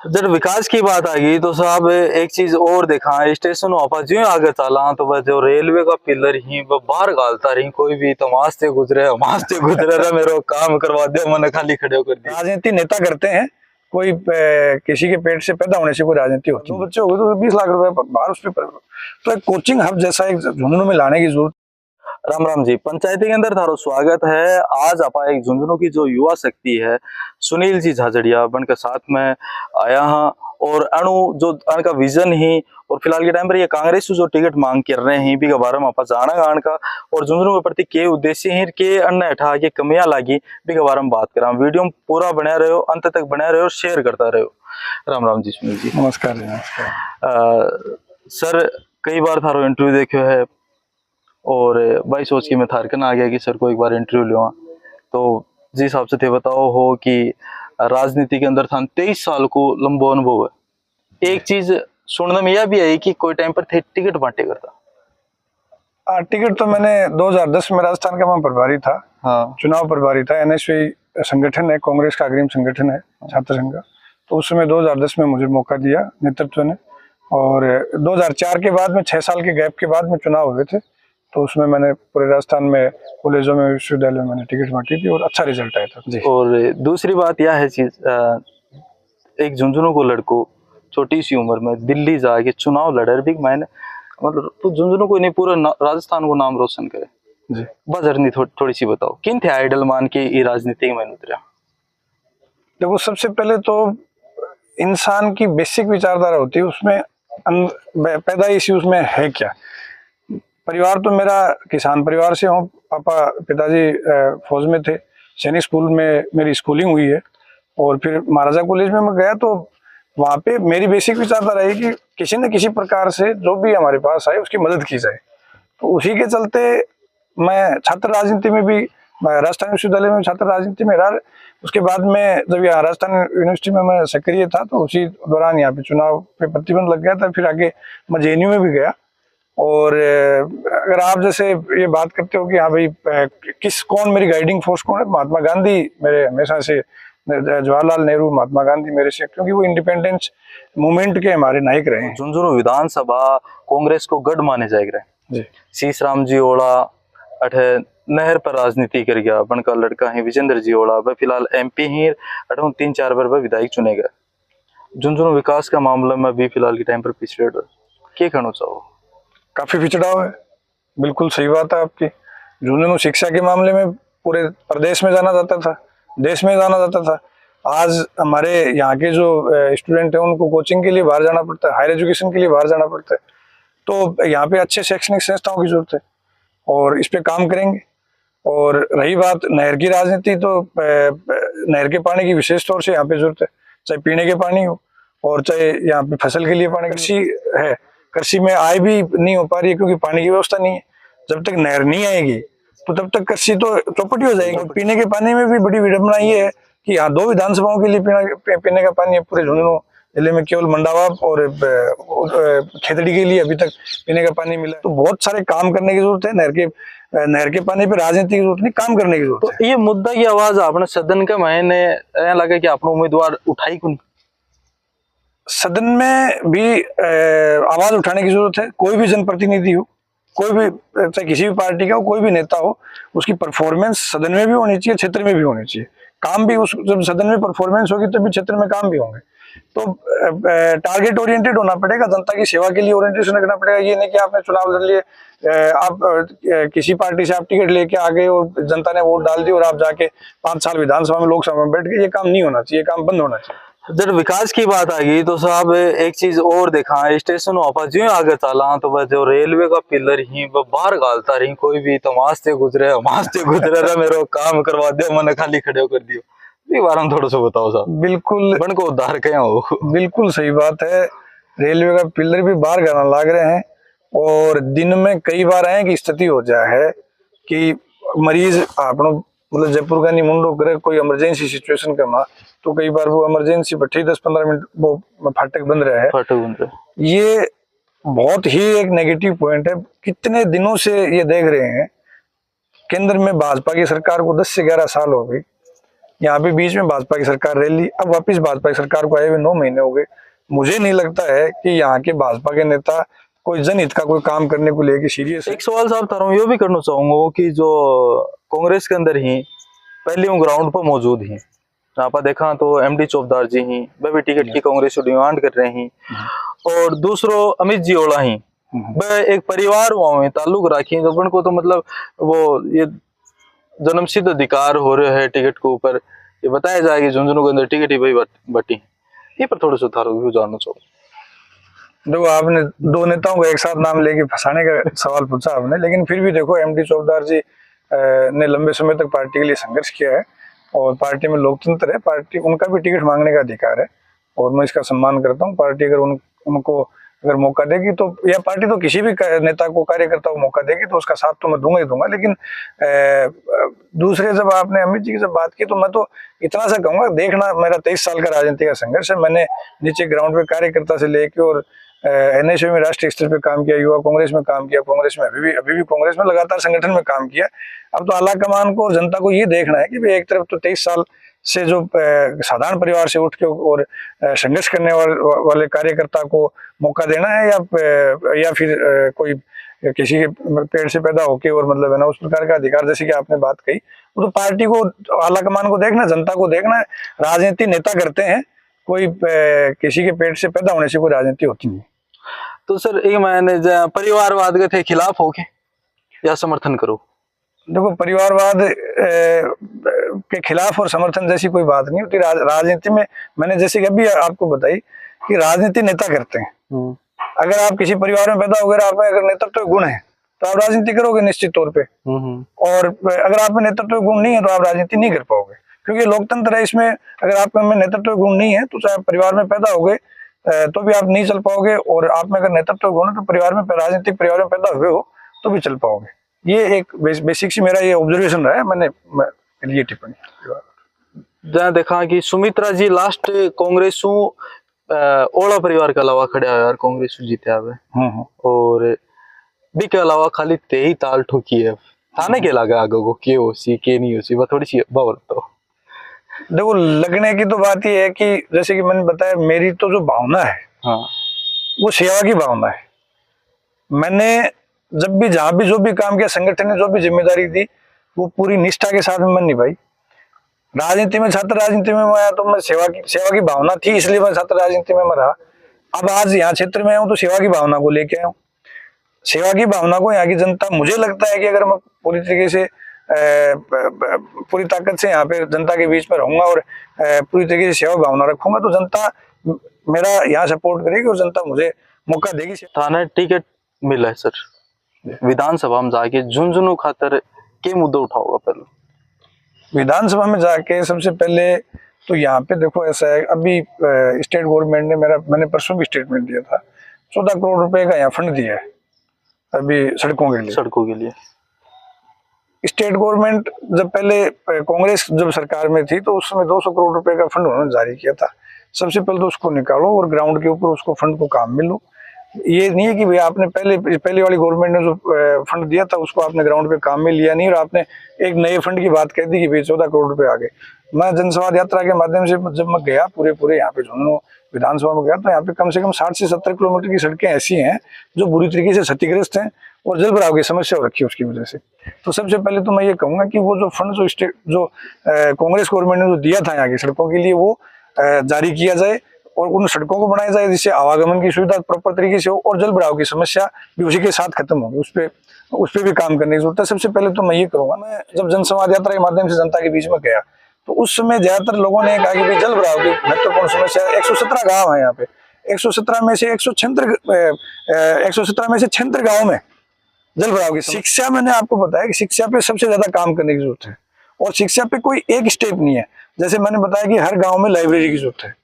जब विकास की बात आ गई तो साहब एक चीज और देखा स्टेशन वापस जो आगे चला तो बस जो रेलवे का पिलर ही वो बाहर गालता रही कोई भी तो मास्ते गुजरे रहा मेरे को काम करवा दे मैंने खाली खड़े कर दिया। राजनीति नेता करते हैं, कोई किसी के पेट से पैदा होने से कोई राजनीति होती है। 2 बच्चे हो गए तो 20 लाख रुपए बाहर उस पर तो एक कोचिंग हब जैसा एक झुंझुनू में लाने की जरूरत। राम राम जी, पंचायती के अंदर थारो स्वागत है। आज आप एक झुंझुनू की जो युवा शक्ति है सुनील जी झाझड़िया बनकर साथ में आया हाँ और अणु जो का विजन ही और फिलहाल के टाइम पर ये कांग्रेस जो टिकट मांग कर रहे हैं भी के बारे में आप जाना गान का और झुंझुनू के प्रति के उद्देश्य है के अन्य हटा के कमियां लागी भी के बारे में बात करा। वीडियो में पूरा बना रहे हो, अंत तक बना रहे हो, शेयर करता रहे हो। राम राम जी सुनील जी। नमस्कार। सर कई बार थारो इंटरव्यू देखो है और भाई सोच के मैं थारकन आ गया कि सर को एक बार इंटरव्यू लूँ तो जिस हिसाब से थे बताओ हो कि राजनीति के अंदर था 23 साल को लंबो अनुभव है। एक चीज सुनने में यह भी आई कि कोई टाइम पर थे टिकट बांटे करता। टिकट तो मैंने 2010 में राजस्थान का मैं प्रभारी था। हाँ। चुनाव प्रभारी था। एनएसवी संगठन है, कांग्रेस का अग्रिम संगठन है छात्र संघ का। तो उस समय 2010 में मुझे मौका दिया नेतृत्व ने और 2004 के बाद में 6 साल के गैप के बाद में चुनाव हुए थे तो उसमें मैंने पूरे राजस्थान में कॉलेजों में विश्वविद्यालयों में मैंने टिकट बांटी थी और अच्छा रिजल्ट आया था जी। और दूसरी बात यह है चीज एक झुंझुनू को लड़को छोटी सी उम्र में दिल्ली जाके चुनाव लड़े भी मैंने मतलब तो झुंझुनू को नहीं पूरा राजस्थान को नाम रोशन करे जी। बस जर्नी थोड़ी सी बताओ किन थे आइडल मान के ये राजनीति में उतरा। देखो सबसे पहले तो इंसान की बेसिक विचारधारा होती है, उसमें पैदाइशी उसमें है क्या। परिवार तो मेरा किसान परिवार से हूँ। पापा पिताजी फौज में थे। सैनिक स्कूल में मेरी स्कूलिंग हुई है और फिर महाराजा कॉलेज में मैं गया तो वहाँ पे मेरी बेसिक विचारधारा है कि किसी न किसी प्रकार से जो भी हमारे पास आए उसकी मदद की जाए। तो उसी के चलते मैं छात्र राजनीति में भी राजस्थान विश्वविद्यालय में छात्र राजनीति में रहा। उसके बाद में जब यहाँ राजस्थान यूनिवर्सिटी में मैं सक्रिय था तो उसी दौरान यहाँ पे चुनाव पे प्रतिबंध लग गया था। फिर आगे मैं जेएनयू में भी गया और अगर आप जैसे ये बात करते हो कि हाँ भाई कौन मेरी गाइडिंग फोर्स कौन है, महात्मा गांधी मेरे हमेशा से, जवाहरलाल नेहरू, महात्मा गांधी मेरे से, क्योंकि वो इंडिपेंडेंस मूवमेंट के हमारे नायक रहे हैं। झुंझुनू विधानसभा कांग्रेस को गढ़ माने जाएगा जी। शीश राम जी ओला अठे नहर पर राजनीति कर गया बनका लड़का है विजेंद्र जी ओला वह फिलहाल एमपी ही अठे 3-4 बार वह विधायक चुने गए। झुंझुनू विकास का मामला में भी फिलहाल के टाइम पर पिछड़े क्या कहना चाहो। काफी पिछड़ा हुआ है, बिल्कुल सही बात है आपकी। झुंझुनू शिक्षा के मामले में पूरे प्रदेश में जाना जाता था, देश में जाना जाता था। आज हमारे यहाँ के जो स्टूडेंट हैं उनको कोचिंग के लिए बाहर जाना पड़ता है, हायर एजुकेशन के लिए बाहर जाना पड़ता है। तो यहाँ पे अच्छे शैक्षणिक संस्थाओं की जरूरत है और इस पे काम करेंगे। और रही बात नहर की राजनीति तो नहर के पानी की विशेष तौर से यहाँ पे जरूरत है, चाहे पीने के पानी हो और चाहे यहाँ पे फसल के लिए पानी। कृषि है, कृषि में आय भी नहीं हो पा रही है क्योंकि पानी की व्यवस्था नहीं है। जब तक नहर नहीं आएगी तो तब तक कृषि तो चौपटी हो जाएगी। पीने के पानी में भी बड़ी विडंबना ये है कि यहाँ 2 विधानसभाओं के लिए पीने का पानी है। पूरे झुंझुनू जिले में केवल मंडावा और खेतड़ी के लिए अभी तक पीने का पानी मिला। तो बहुत सारे काम करने की जरूरत है। नहर के पानी पे राजनीति की जरूरत नहीं, काम करने की जरूरत है। तो ये मुद्दा की आवाज आपने सदन के महीने लगा कि आपने उम्मीदवार उठाई क्यों? सदन में भी आवाज उठाने की जरूरत है। कोई भी जनप्रतिनिधि हो, कोई भी चाहे किसी भी पार्टी का हो, कोई भी नेता हो, उसकी परफॉर्मेंस सदन में भी होनी चाहिए, क्षेत्र में भी होनी चाहिए। काम भी उस जब सदन में परफॉर्मेंस होगी तभी क्षेत्र में काम भी होंगे। तो टारगेट ओरिएंटेड होना पड़ेगा, जनता की सेवा के लिए ओरिएंटेशन रखना पड़ेगा। ये नहीं कि आपने चुनाव लड़ लिए, आप किसी पार्टी से आप टिकट लेके आ गए और जनता ने वोट डाल दी और आप जाके 5 साल विधानसभा में लोकसभा में बैठ गए। ये काम नहीं होना चाहिए, काम बंद होना चाहिए। जब विकास की बात आ गई तो साहब एक चीज और देखा स्टेशन वापस जो आगे चला तो बस जो रेलवे का पिलर ही वो बाहर गालता रही कोई भी तो मास्ते गुजरे रहा मेरे को काम करवा दे मैंने खाली खड़े कर दियो। बारे में थोड़ा सा बताओ साहब। बिल्कुल बन को उद्धार क्या हो। बिल्कुल सही बात है। रेलवे का पिलर भी बाहर गाना लाग रहे हैं और दिन में कई बार है कि स्थिति हो जाए है कि मरीज आपनो मतलब जयपुर का नहीं मुंडो करे कोई इमरजेंसी सिचुएशन करना तो कई बार वो इमरजेंसी बैठी 10-15 मिनट वो फाटक बंद रहा है। ये बहुत ही एक नेगेटिव पॉइंट है। कितने दिनों से ये देख रहे हैं, केंद्र में भाजपा की सरकार को 10 से 11 साल हो गई यहाँ पे बीच में भाजपा की सरकार रह ली, अब वापस भाजपा की सरकार को आए हुए 9 महीने हो गए। मुझे नहीं लगता है कि यहाँ के भाजपा के नेता कोई जनहित का कोई काम करने को लेके सीरियस है। एक सवाल साहब थारा हूं यो भी करना चाहूंगा कि जो कांग्रेस के अंदर ही पहले हूँ ग्राउंड पर मौजूद ही आप देखा तो एमडी चौबदार जी ही वह भी टिकट की कांग्रेस को डिमांड कर रहे हैं और दूसरो अमित जी ओला ही वह एक परिवार हुआ ताल्लुक राखी जो उनको तो मतलब वो ये जन्मसिद्ध अधिकार हो रहे है टिकट के ऊपर ये बताया जाए कि झुंझुनू के अंदर टिकट ही भाई बटी ये पर थोड़ा सा थारो व्यू जानना चाहूँ। देखो आपने दो नेताओं को एक साथ नाम लेके फंसाने का सवाल पूछा आपने, लेकिन फिर भी देखो एमडी चौबदार जी ने लंबे समय तक पार्टी के लिए संघर्ष किया है और पार्टी में लोकतंत्र है, पार्टी उनका भी टिकट मांगने का अधिकार है और मैं इसका सम्मान करता हूँ। पार्टी अगर उनको अगर मौका देगी तो, या पार्टी तो किसी भी नेता को कार्यकर्ता को मौका देगी तो उसका साथ तो मैं दूंगा ही दूंगा। लेकिन दूसरे जब आपने अमित जी की जब बात की तो मैं तो इतना सा कहूंगा, देखना मेरा 23 साल का राजनीति का संघर्ष है। मैंने नीचे ग्राउंड पे कार्यकर्ता से लेके और एनएसयू में राष्ट्रीय स्तर पे काम किया, युवा कांग्रेस में काम किया, कांग्रेस में अभी भी कांग्रेस में लगातार संगठन में काम किया। अब तो आला कमान को और जनता को ये देखना है कि भाई एक तरफ तो 23 साल से जो साधारण परिवार से उठ के और संघर्ष करने वाले कार्यकर्ता को मौका देना है या फिर कोई किसी के पेड़ से पैदा होके और मतलब है ना उस प्रकार का अधिकार, जैसे कि आपने बात कही, वो तो पार्टी को आला कमान को देखना, जनता को देखना है। राजनीति नेता करते हैं, कोई किसी के पेट से पैदा होने से कोई राजनीति होती नहीं। तो सर एक मैंने परिवारवाद के थे खिलाफ हो के या समर्थन करो? देखो परिवारवाद के खिलाफ और समर्थन जैसी कोई बात नहीं होती राजनीति में। मैंने जैसे कि अभी आपको बताई कि राजनीति नेता करते हैं। अगर आप किसी परिवार में पैदा हो गए, आप में अगर नेतृत्व गुण है तो आप राजनीति करोगे निश्चित तौर पे, और अगर आप में नेतृत्व गुण नहीं है तो आप राजनीति नहीं कर पाओगे, क्योंकि लोकतंत्र है। इसमें अगर आप में नेतृत्व गुण नहीं है तो चाहे परिवार में पैदा हो गए तो भी आप नहीं चल पाओगे, और आप में अगर नेतृत्व गुण है तो परिवार में राजनीतिक परिवार में पैदा हुए हो तो भी चल पाओगे। ये एक बेसिक सी मेरा ये ऑब्जर्वेशन रहा है, मैंने ये टिप्पणी जहाँ देखा कि सुमित्रा जी लास्ट कांग्रेस ओला परिवार के अलावा खड़े यार कांग्रेस जीते आवे और भी के अलावा खाली ते ही ताल ठोकी है थाने के लगा आगे को के हो सी के नहीं हो सी, वह थोड़ी सी बावर तो देखो लगने की तो बात ये है कि जैसे कि मैंने बताया, मेरी तो जो भावना है हाँ वो सेवा की भावना है। मैंने जब भी जहां भी जो भी काम किया, संगठन ने जो भी जिम्मेदारी दी वो पूरी निष्ठा के साथ में मैं निभाई। राजनीति में छात्र राजनीति में आया तो मैं सेवा की भावना थी, इसलिए मैं छात्र राजनीति में रहा। अब आज यहाँ क्षेत्र में आऊँ तो सेवा की भावना को लेके आया हूँ। सेवा की भावना को यहाँ की जनता, मुझे लगता है कि अगर मैं पूरी तरीके से पूरी ताकत से यहाँ पे जनता के बीच में रहूंगा और पूरी तरीके से सेवा भावना रखूंगा तो जनता मेरा यहाँ सपोर्ट करेगी और जनता मुझे मौका देगी। थाने टिकट मिला है सर, विधानसभा में जाके झुंझुनू खातर के मुद्दे उठाओगा? पहले विधानसभा में जाके सबसे पहले तो यहाँ पे देखो ऐसा है, अभी स्टेट गवर्नमेंट ने मैंने परसों भी स्टेटमेंट दिया था, 14 करोड़ रुपए का यहाँ फंड दिया है अभी सड़कों के लिए। स्टेट गवर्नमेंट जब पहले कांग्रेस जब सरकार में थी तो उस समय 200 करोड़ रुपए का फंड उन्होंने जारी किया था। सबसे पहले तो उसको निकालो और ग्राउंड के ऊपर उसको फंड को काम में लो। ये नहीं है कि भाई आपने पहले वाली गवर्नमेंट ने जो फंड दिया था उसको आपने ग्राउंड पे काम में लिया नहीं और आपने एक नए फंड की बात कह दी कि भाई 14 करोड़ रुपए आ गए। मैं जनसंवाद यात्रा के माध्यम से जब मैं गया पूरे यहाँ पे झुंझुनू विधानसभा में गया तो यहाँ पे कम से कम 60 से 70 किलोमीटर की सड़कें ऐसी हैं जो बुरी तरीके से क्षतिग्रस्त हैं और जल भराव की समस्या हो रखी है उसकी वजह से। तो सबसे पहले तो मैं ये कहूंगा कि वो जो फंड जो कांग्रेस गवर्नमेंट ने जो दिया था यहाँ की सड़कों के लिए वो जारी किया जाए और उन सड़कों को बनाया जाए जिससे आवागमन की सुविधा प्रॉपर तरीके से हो और जल भराव की समस्या भी उसी के साथ खत्म होगी। उस पर भी काम करने की जरूरत है। सबसे पहले तो मैं ये करूंगा, मैं जब जनसंवाद यात्रा के माध्यम से जनता के बीच में गया तो उस समय ज्यादातर लोगों ने कहा कि भाई जल भराव की महत्वपूर्ण समस्या 117 गाँव है यहाँ पे, 117 में से 117 गाँव में जल भराव की। शिक्षा, मैंने आपको बताया कि शिक्षा पे सबसे ज्यादा काम करने की जरूरत है और शिक्षा पे कोई एक स्टेप नहीं है। जैसे मैंने बताया कि हर गांव में लाइब्रेरी की जरूरत है।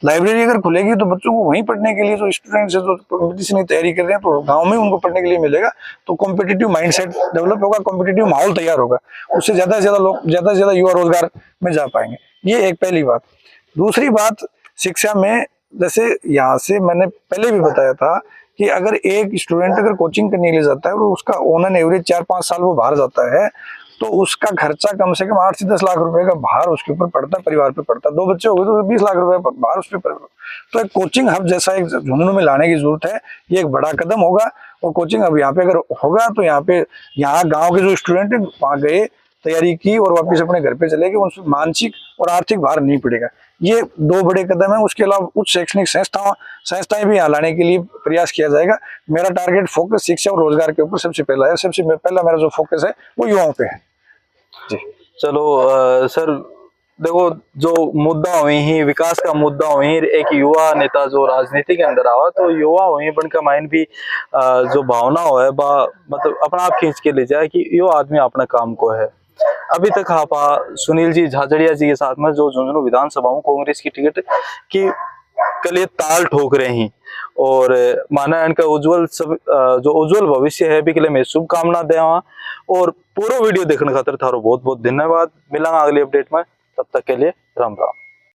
लाइब्रेरी अगर खुलेगी तो बच्चों को वहीं पढ़ने के लिए, जो स्टूडेंट्स है जो कॉम्पिटिशन की तैयारी कर रहे हैं तो गांव में उनको पढ़ने के लिए मिलेगा, तो कॉम्पिटिटिव माइंडसेट डेवलप होगा, कॉम्पिटिटिव माहौल तैयार होगा, उससे ज्यादा से ज्यादा लोग, ज्यादा से ज्यादा युवा रोजगार में जा पाएंगे। ये एक पहली बात। दूसरी बात, शिक्षा में जैसे यहाँ से मैंने पहले भी बताया था कि अगर एक स्टूडेंट अगर कोचिंग करने के लिए जाता है और उसका ऑन एन एवरेज 4-5 साल वो बाहर जाता है तो उसका खर्चा कम से कम 8 से 10 लाख रुपए का भार उसके ऊपर पड़ता है, परिवार पे पड़ता है। 2 बच्चे हो गए तो 20 लाख रुपए भार उस पर। तो एक कोचिंग हब जैसा एक झुंझुनू में लाने की जरूरत है, ये एक बड़ा कदम होगा। और कोचिंग हब यहाँ पे अगर होगा तो यहाँ गाँव के जो स्टूडेंट है वहाँ गए, तैयारी की और वापस अपने घर पे चले गए, उनसे मानसिक और आर्थिक भार नहीं पड़ेगा। ये 2 बड़े कदम है। उसके अलावा उच्च शैक्षणिक संस्थाएं भी यहाँ लाने के लिए प्रयास किया जाएगा। मेरा टारगेट फोकस शिक्षा और रोजगार के ऊपर सबसे पहला है। सबसे पहला मेरा जो फोकस है वो युवाओं पे है जी। चलो सर देखो, जो मुद्दा हुई ही विकास का मुद्दा हुई, एक युवा नेता जो राजनीति के अंदर आवा तो युवा हुई बनकर माइन भी जो भावना हो है मतलब अपना आप खींच के ले जाए कि यो आदमी अपना काम को है। अभी तक आप सुनील जी झाझड़िया जी के साथ में जो झुंझुनू विधानसभा में कांग्रेस की टिकट की कल ये ताल ठोक रहे हैं और माना इनका जो उज्जवल भविष्य है भी के लिए मैं शुभकामना दे। और पूरा वीडियो देखने खातिर थारो बहुत बहुत धन्यवाद। मिलेंगे अगली अपडेट में, तब तक के लिए राम राम।